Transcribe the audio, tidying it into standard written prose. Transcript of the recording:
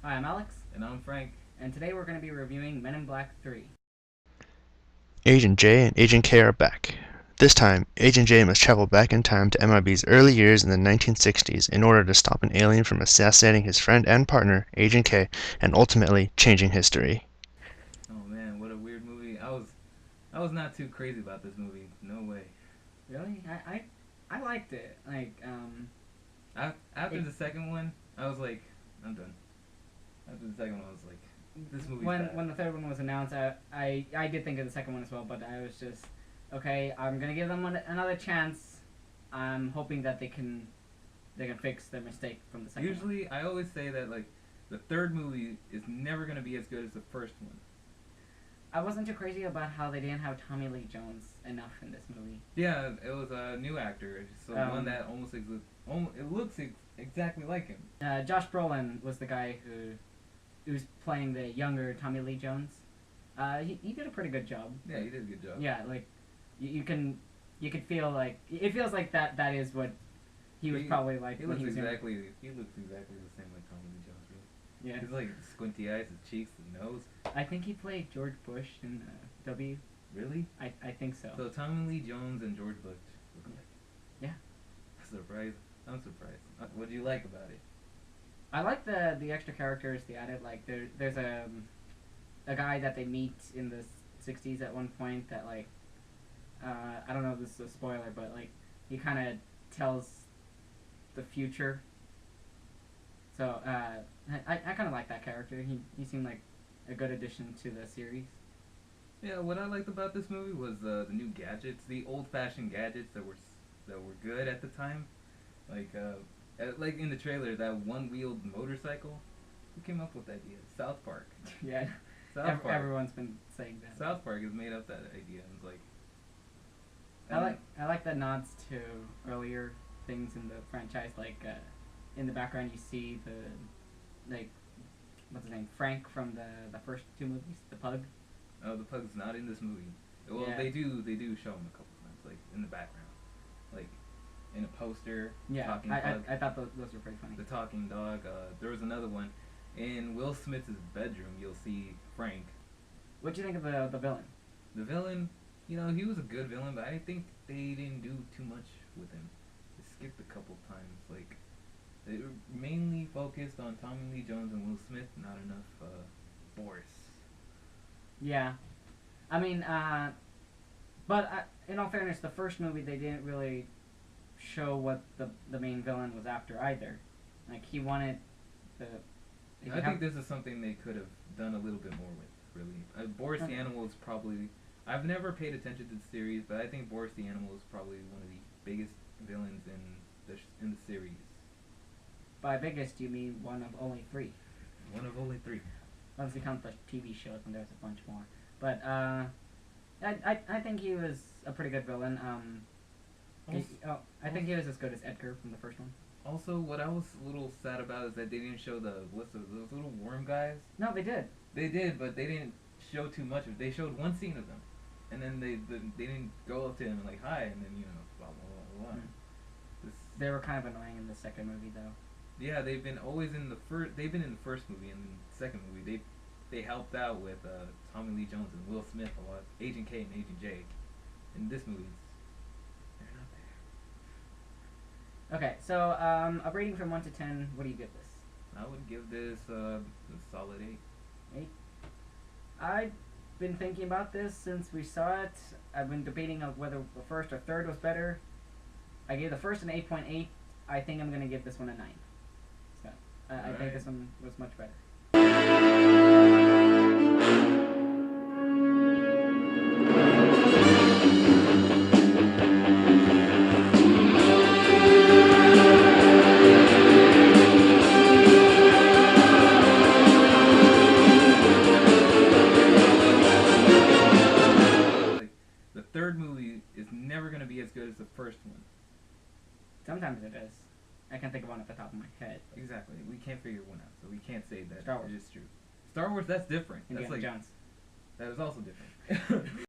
Hi, I'm Alex, And I'm Frank. and today we're going to be reviewing Men in Black 3. Agent J and Agent K are back. This time, Agent J must travel back in time to MIB's early years in the 1960s in order to stop an alien from assassinating his friend and partner, Agent K, and ultimately changing history. Oh man, what a weird movie. I was not too crazy about this movie. No way. Really? I liked it. After it, the second one, I was like, I'm done. After the second one, I was like, this movie's when bad. when the third one was announced, I did think of the second one as well, but I was just, okay, I'm going to give them another chance. I'm hoping that they can fix their mistake from the second one. Usually, I always say that like the third movie is never gonna be as good as the first one. I wasn't too crazy about how they didn't have Tommy Lee Jones enough in this movie. Yeah, it was a new actor, so one that it looks exactly like him. Josh Brolin was the guy who's playing the younger Tommy Lee Jones. He did a pretty good job. Yeah, he did a good job. Yeah, like you could feel like it feels like that is what he was probably like He when looks he was younger. he looks exactly the same like Tommy Lee Jones. Really. Yeah, He's like squinty eyes, his cheeks, his nose. I think he played George Bush in W. Really? I think so. So Tommy Lee Jones and George Bush look alike. Yeah. Surprised. I'm surprised. What do you like about it? I like the extra characters they added. Like there's a guy that they meet in the '60s at one point that like I don't know if this is a spoiler, but like he kind of tells the future. So I kind of like that character. He seemed like a good addition to the series. Yeah, what I liked about this movie was the new gadgets, the old-fashioned gadgets that were good at the time. Like in the trailer, that one-wheeled motorcycle. Who came up with that idea? South Park. Yeah, South Park. everyone's been saying that. South Park has made up that idea, and it's like. I like the nods to earlier things in the franchise. Like in the background, you see the like what's his name, Frank from the first two movies, the pug. Oh, the pug's not in this movie. Well, Yeah. they do show him a couple times, like in the background, like in a poster. Yeah, Talking I pug. I thought those were pretty funny. The talking dog. There was another one. In Will Smith's bedroom, you'll see Frank. What do you think of the villain? The villain, he was a good villain, but I think they didn't do too much with him. They skipped a couple times. Like, they were mainly focused on Tommy Lee Jones and Will Smith, not enough Boris. Yeah, I mean, but in all fairness, the first movie they didn't really show what the main villain was after either. Like he wanted the. I think this is something they could have done a little bit more with, really. Boris the Animal is probably... I've never paid attention to the series, but I think Boris the Animal is probably one of the biggest villains in the series. By biggest, you mean one of only three. One of only three. Unless you count the TV shows, and there's a bunch more. But I think he was a pretty good villain. I think he was as good as Edgar from the first one. Also, what I was a little sad about is that they didn't show those little worm guys. No, they did. They did, but they didn't show too much of it. They showed one scene of them, and then they didn't go up to him and like hi, and then blah blah blah blah. They were kind of annoying in the second movie, though. Yeah, they've been always in the first. They've been in the first movie and then the second movie. They helped out with Tommy Lee Jones and Will Smith a lot. Agent K and Agent J. In this movie, they're not there. Okay, so a rating from 1 to 10. What do you give this? I would give this a solid 8. 8. I've been thinking about this since we saw it. I've been debating on whether the first or third was better. I gave the first an 8.8. I think I'm gonna give this one a 9. So I think this one was much better. The third movie is never going to be as good as the first one. Sometimes it is. I can't think of one off the top of my head. Exactly. We can't figure one out, so we can't say that Star Wars. it is true. Star Wars, that's different. Indiana That's like Jones. that is also different.